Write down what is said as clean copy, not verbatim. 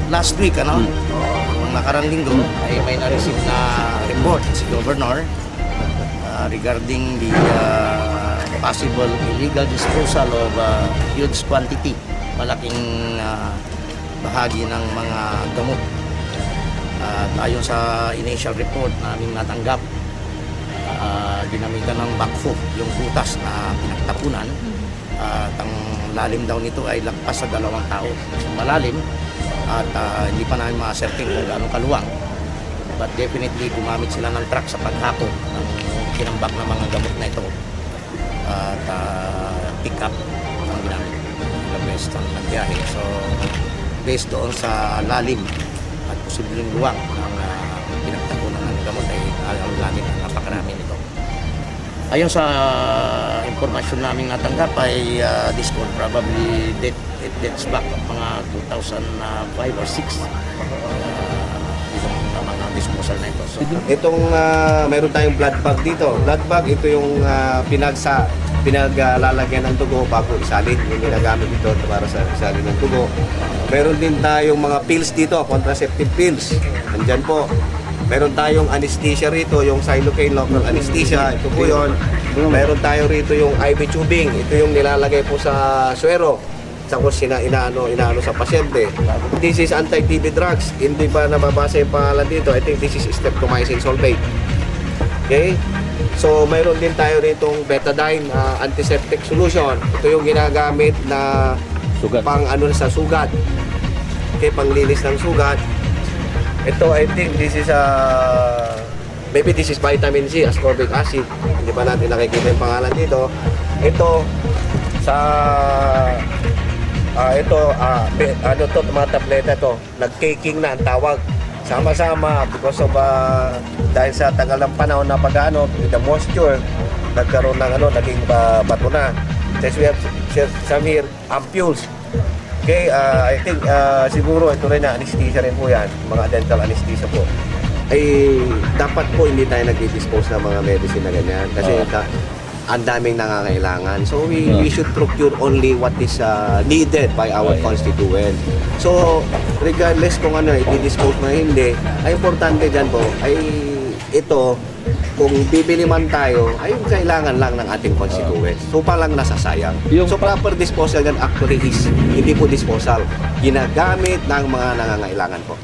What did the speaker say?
last week, nakarang linggo, ay may na-receive na report si Governor regarding the possible illegal disposal of huge quantity, malaking bahagi ng mga gamot. Ayon sa initial report namin natanggap, ginamitan ng backhoe yung butas na pinagtapunan. At ang lalim daw nito ay lagpas sa 2 tao. So, malalim at hindi pa namin ma-ascertain kung gaano kaluwang. But definitely gumamit sila ng truck sa paghakot ng kinambak na mga gamot na ito. At pick up ang ginamit. Ilang beses ang nagbiyahe. So based doon sa lalim at posibleng luwang ng pinagtapunan ng gamot ay ang lalim na napakarami nito. Ayon sa impormasyon namin natanggap ay this could probably dates back mga 2005 or 6 itong mga disposal na ito. So, itong meron tayong blood bag dito. Blood bag, ito yung pinaglalagyan ng dugo bago isalin. Yung ginagamit ito para sa isalin ng dugo. Meron din tayong mga pills dito, contraceptive pills. Andyan po. Meron tayong anesthesia rito, yung Xylocaine local anesthesia, ito po yun. Meron tayo rito yung IV tubing, ito yung nilalagay po sa suero. Tapos inaano sa pasyente. This is anti-TB drugs, hindi pa nababasa yung pangalan dito. I think this is streptomycin sulfate. Okay? So mayroon din tayo ritong betadine antiseptic solution. Ito yung ginagamit na pang sa sugat. Okay, panglinis ng sugat. Ito, I think this is maybe this is vitamin C, ascorbic acid. Hindi pa natin nakikita yung pangalan dito. Ito sa mga tableta to, nag-caking na ang tawag. Sama-sama because of dahil sa tagal ng panahon na pag-ano, with the moisture, nagkaroon ng naging bato na. Since we have some here ampules. Okay, I think siguro ito rin na anesthesia rin po yan, mga dental anesthesia po. Ay dapat po hindi tayo nag-dispose ng mga medicine na ganyan kasi ang daming nangangailangan. So we should procure only what is needed by our constituent. So regardless kung i-dispose mo hindi, ay importante dyan po ay ito, kung bibili man tayo, ay kailangan lang ng ating constituents. So palang nasasayang. So proper disposal yan actually is hindi po disposal. Ginagamit ng mga nangangailangan po.